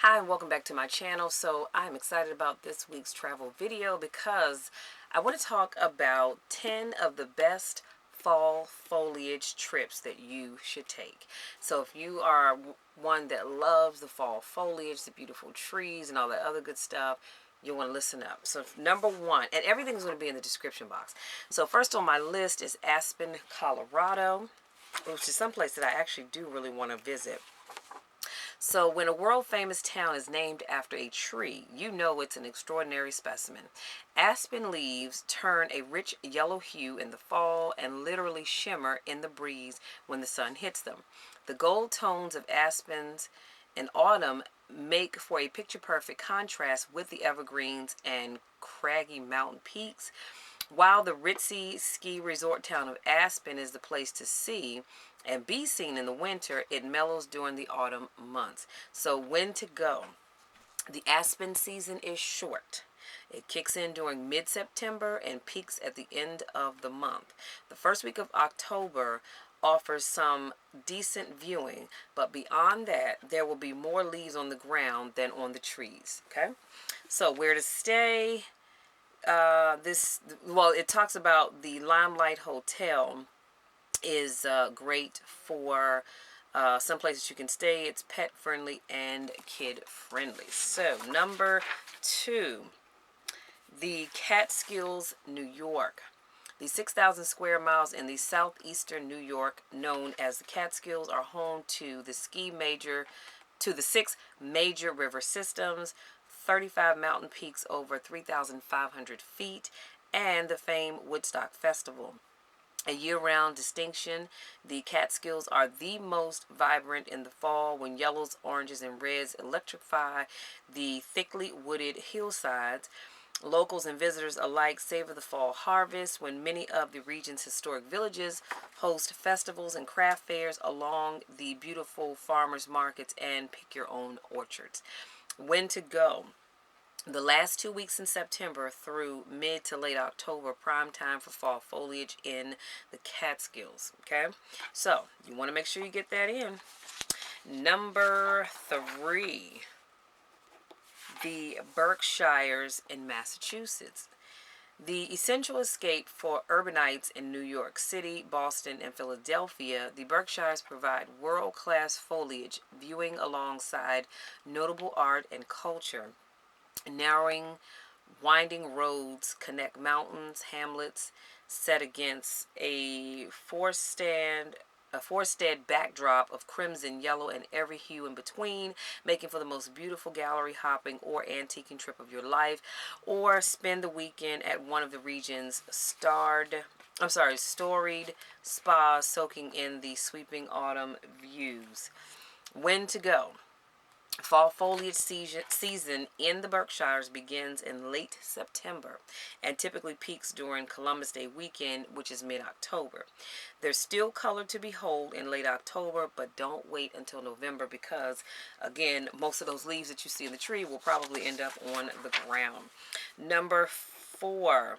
Hi, and welcome back to my channel. So I'm excited about this week's travel video because I want to talk about 10 of the best fall foliage trips that you should take. So if you are one that loves the fall foliage, the beautiful trees and all that other good stuff, you'll want to listen up. So number one, and everything's going to be in the description box. So first on my list is Aspen, Colorado, which is someplace that I actually do really want to visit. So when a world-famous town is named after a tree, you know it's an extraordinary specimen. Aspen leaves turn a rich yellow hue in the fall and literally shimmer in the breeze when the sun hits them. The gold tones of aspens in autumn make for a picture-perfect contrast with the evergreens and craggy mountain peaks. While the ritzy ski resort town of Aspen is the place to see and be seen in the winter, it mellows during the autumn months. So when to go? The Aspen season is short. It kicks in during mid-September and peaks at the end of the month. The first week of October offers some decent viewing, but beyond that, there will be more leaves on the ground than on the trees. Okay? So where to stay? It talks about the Limelight Hotel is great for some places you can stay. It's pet friendly and kid friendly. So number two, the Catskills, New York. The 6,000 square miles in the southeastern New York, known as the Catskills, are home to the six major river systems, 35 mountain peaks over 3,500 feet, and the famed Woodstock Festival. A year-round distinction, the Catskills are the most vibrant in the fall when yellows, oranges, and reds electrify the thickly wooded hillsides. Locals and visitors alike savor the fall harvest when many of the region's historic villages host festivals and craft fairs along the beautiful farmers markets and pick your own orchards. When to go? The last 2 weeks in September through mid to late October, prime time for fall foliage in the Catskills. Okay, so you want to make sure you get that in. Number three, the Berkshires in Massachusetts. The essential escape for urbanites in New York City, Boston, and Philadelphia, the Berkshires provide world-class foliage viewing alongside notable art and culture. Narrowing, winding roads connect mountains, hamlets set against a forested backdrop of crimson, yellow, and every hue in between, making for the most beautiful gallery hopping or antiquing trip of your life, or spend the weekend at one of the region's storied spas soaking in the sweeping autumn views. When to go? Fall foliage season in the Berkshires begins in late September and typically peaks during Columbus Day weekend, which is mid-October. There's still color to behold in late October, but don't wait until November because, again, most of those leaves that you see in the tree will probably end up on the ground. Number four,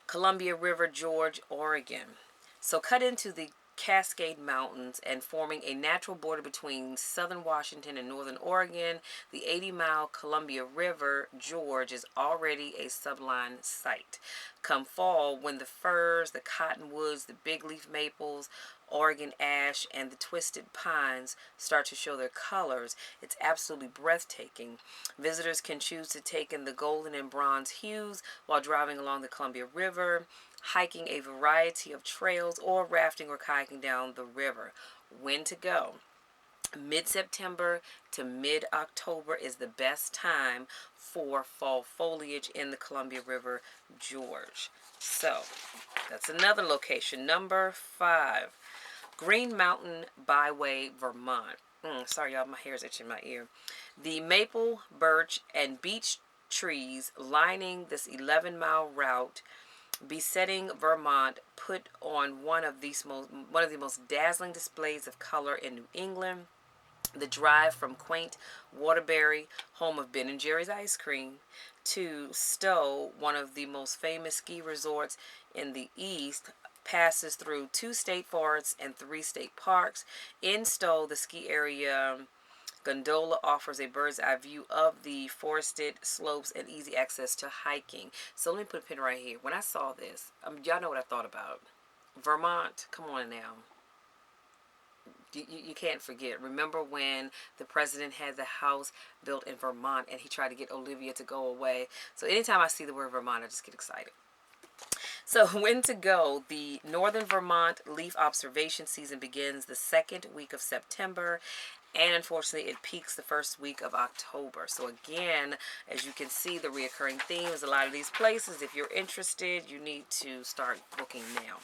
Columbia River Gorge, Oregon. So cut into the Cascade Mountains and forming a natural border between southern Washington and northern Oregon, the 80-mile Columbia River Gorge is already a sublime sight. Come fall, when the firs, the cottonwoods, the big leaf maples, Oregon ash, and the twisted pines start to show their colors, it's absolutely breathtaking. Visitors can choose to take in the golden and bronze hues while driving along the Columbia River, hiking a variety of trails, or rafting or kayaking down the river. When to go? Mid-September to mid-October is the best time for fall foliage in the Columbia River Gorge. So, that's another location. Number five, Green Mountain Byway, Vermont. Sorry, y'all, my hair's itching my ear. The maple, birch, and beech trees lining this 11-mile route besetting Vermont put on one of the most dazzling displays of color in New England. The drive from quaint Waterbury, home of Ben and Jerry's ice cream, to Stowe, one of the most famous ski resorts in the East, passes through 2 state forests and 3 state parks. In Stowe, the ski area Gondola offers a bird's eye view of the forested slopes and easy access to hiking. So let me put a pin right here. When I saw this, y'all know what I thought about. Vermont, come on now. You can't forget. Remember when the president had the house built in Vermont and he tried to get Olivia to go away? So anytime I see the word Vermont, I just get excited. So when to go? The Northern Vermont leaf observation season begins the second week of September, and unfortunately it peaks the first week of October. So again, as you can see, the reoccurring themes, a lot of these places, if you're interested, you need to start booking now.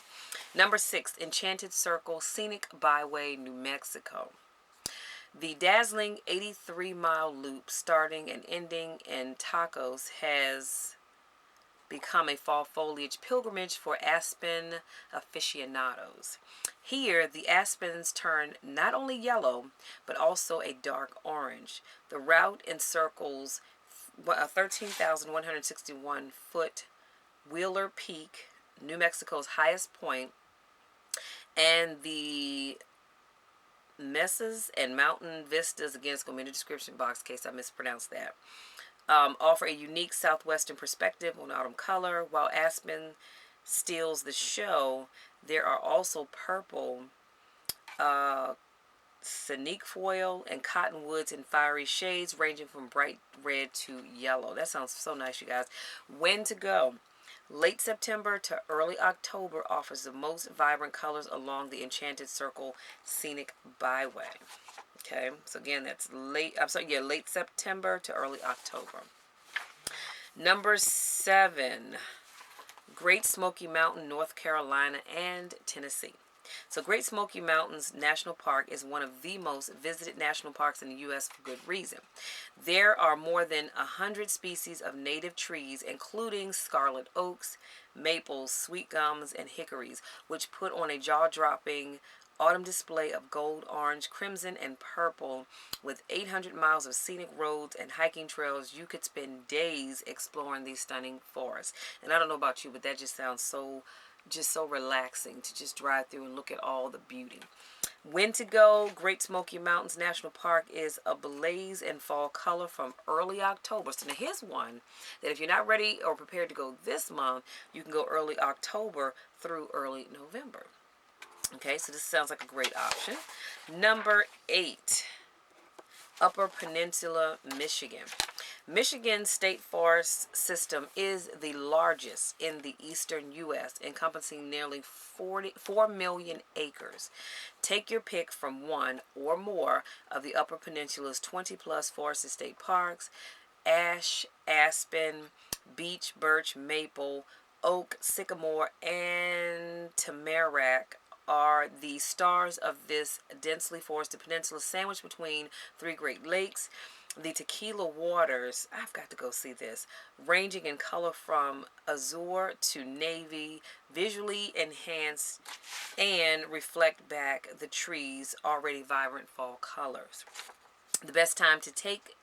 Number 6, Enchanted Circle, Scenic Byway, New Mexico. The dazzling 83-mile loop starting and ending in Tacos has become a fall foliage pilgrimage for aspen aficionados. Here, the aspens turn not only yellow, but also a dark orange. The route encircles a 13,161-foot Wheeler Peak, New Mexico's highest point, and the mesas and mountain vistas, again, it's going to be in the description box in case I mispronounced that, offer a unique southwestern perspective on autumn color. While aspen steals the show, there are also purple, Scenic foil, and cottonwoods in fiery shades ranging from bright red to yellow. That sounds so nice, you guys. When to go? Late September to early October offers the most vibrant colors along the Enchanted Circle Scenic Byway. Okay, so again, that's late September to early October. Number 7, Great Smoky Mountain, North Carolina and Tennessee. So Great Smoky Mountains National Park is one of the most visited national parks in the U.S. for good reason. There are more than 100 species of native trees, including scarlet oaks, maples, sweet gums, and hickories, which put on a jaw-dropping autumn display of gold, orange, crimson, and purple. With 800 miles of scenic roads and hiking trails, you could spend days exploring these stunning forests. And I don't know about you, but that just sounds so relaxing to just drive through and look at all the beauty. When to go? Great Smoky Mountains National Park is ablaze in fall color from early October. So now here's one that if you're not ready or prepared to go this month, you can go early October through early November. Okay, so this sounds like a great option. Number 8, Upper Peninsula, Michigan. Michigan's state forest system is the largest in the eastern U.S., encompassing nearly 4 million acres. Take your pick from one or more of the Upper Peninsula's 20-plus forested state parks. Ash, aspen, beech, birch, maple, oak, sycamore, and tamarack are the stars of this densely forested peninsula, sandwiched between 3 Great Lakes. The tequila waters, I've got to go see this, ranging in color from azure to navy, visually enhance and reflect back the trees' already vibrant fall colors. The best time to take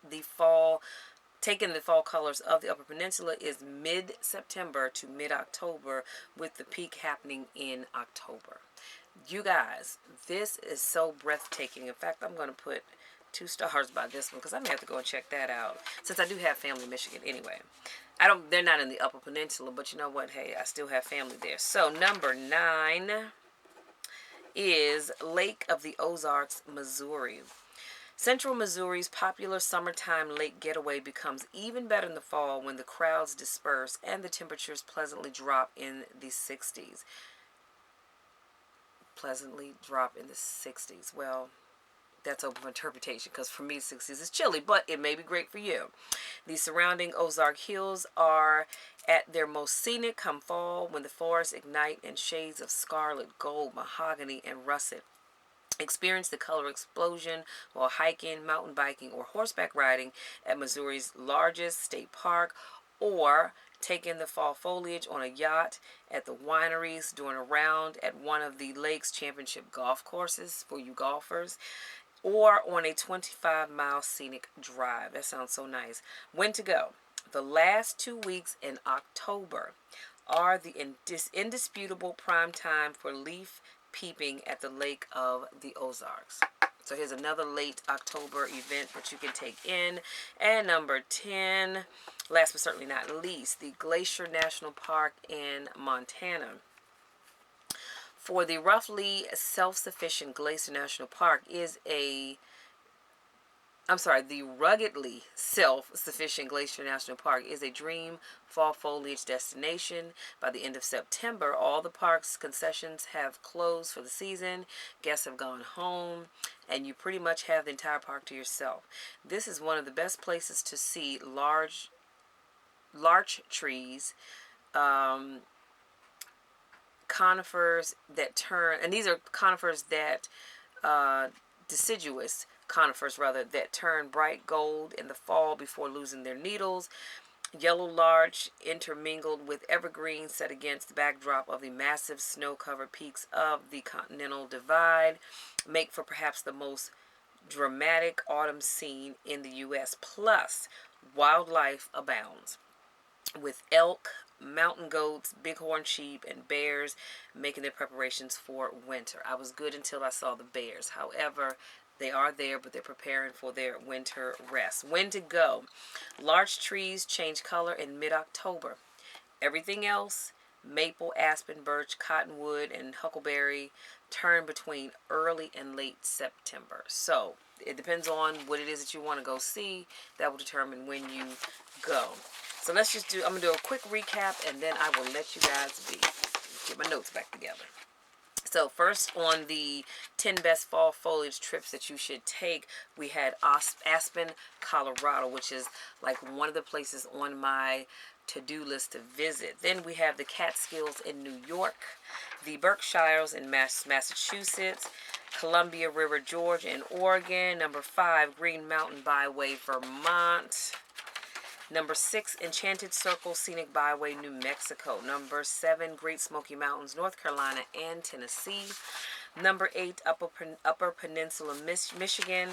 in the fall colors of the Upper Peninsula is mid-September to mid-October, with the peak happening in October. You guys, this is so breathtaking. In fact, I'm going to put 2 stars by this one because I may have to go and check that out, since I do have family in Michigan anyway. They're not in the Upper Peninsula, but you know what? Hey, I still have family there. So number 9 is Lake of the Ozarks, Missouri. Central Missouri's popular summertime lake getaway becomes even better in the fall when the crowds disperse and the temperatures pleasantly drop in the 60s. Well, that's open for interpretation, because for me 60s is chilly, but it may be great for you. The surrounding Ozark Hills are at their most scenic come fall, when the forests ignite in shades of scarlet, gold, mahogany, and russet. Experience the color explosion while hiking, mountain biking, or horseback riding at Missouri's largest state park, or take in the fall foliage on a yacht at the wineries during a round at one of the lake's championship golf courses for you golfers, or on a 25-mile scenic drive. That sounds so nice. When to go? The last 2 weeks in October are the indisputable prime time for leaf peeping at the Lake of the Ozarks. So here's another late October event that you can take in. And number 10, last but certainly not least, the Glacier National Park in Montana. For the roughly self-sufficient Glacier National Park is the ruggedly self-sufficient Glacier National Park is a dream fall foliage destination. By the end of September, all the park's concessions have closed for the season. Guests have gone home, and you pretty much have the entire park to yourself. This is one of the best places to see large trees, conifers that turn, and these are conifers that deciduous conifers rather, that turn bright gold in the fall before losing their needles. Yellow larch intermingled with evergreen set against the backdrop of the massive snow-covered peaks of the Continental Divide make for perhaps the most dramatic autumn scene in the U.S. Plus, wildlife abounds, with elk, mountain goats, bighorn sheep, and bears making their preparations for winter. I was good until I saw the bears. However, they are there, but they're preparing for their winter rest. When to go? Large trees change color in mid-October. Everything else, maple, aspen, birch, cottonwood, and huckleberry, turn between early and late September. So it depends on what it is that you want to go see. That will determine when you go. So I'm going to do a quick recap, and then I will let you guys be. Get my notes back together. So first, on the 10 best fall foliage trips that you should take, we had Aspen, Colorado, which is like one of the places on my to-do list to visit. Then we have the Catskills in New York, the Berkshires in Massachusetts, Columbia River Gorge in Oregon. Number 5, Green Mountain Byway, Vermont. Number 6, Enchanted Circle Scenic Byway, New Mexico. Number 7, Great Smoky Mountains, North Carolina and Tennessee. Number 8, Upper Peninsula, Michigan.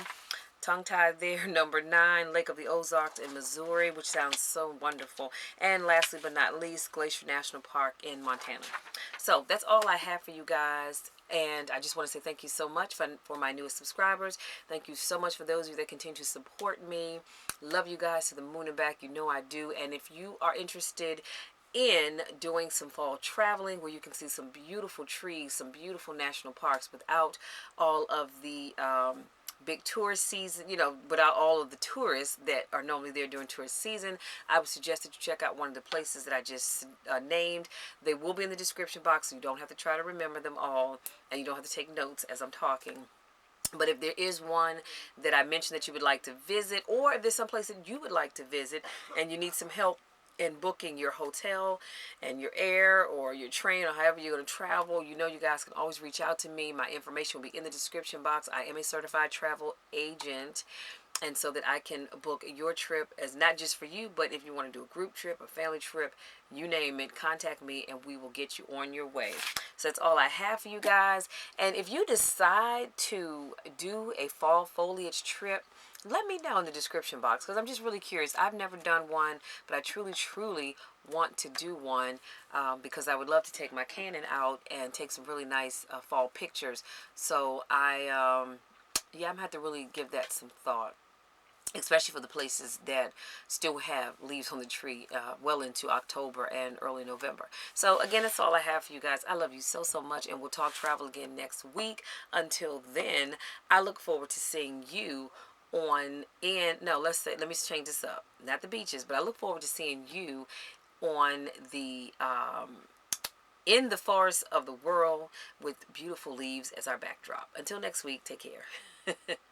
Tongue-tied there. Number 9, Lake of the Ozarks in Missouri, which sounds so wonderful. And lastly but not least, Glacier National Park in Montana. So that's all I have for you guys. And I just want to say thank you so much for my newest subscribers. Thank you so much for those of you that continue to support me. Love you guys to the moon and back. You know I do. And if you are interested in doing some fall traveling where you can see some beautiful trees, some beautiful national parks without all of the big tourist season, without all of the tourists that are normally there during tourist season, I would suggest that you check out one of the places that I just named. They will be in the description box, so you don't have to try to remember them all, and you don't have to take notes as I'm talking. But if there is one that I mentioned that you would like to visit, or if there's some place that you would like to visit and you need some help in booking your hotel and your air or your train or however you're going to travel, you guys can always reach out to me. My information will be in the description box. I am a certified travel agent, and so that I can book your trip as not just for you, but if you want to do a group trip, a family trip, you name it, contact me and we will get you on your way. So that's all I have for you guys. And if you decide to do a fall foliage trip, let me know in the description box, because I'm just really curious. I've never done one, but I truly want to do one, because I would love to take my Canon out and take some really nice fall pictures. So I'm going to have to really give that some thought, especially for the places that still have leaves on the tree well into October and early November. So again, that's all I have for you guys. I love you so much, and we'll talk travel again next week. Until then, I look forward to seeing you let me change this up. Not the beaches, but I look forward to seeing you on the in the forest of the world with beautiful leaves as our backdrop. Until next week, take care.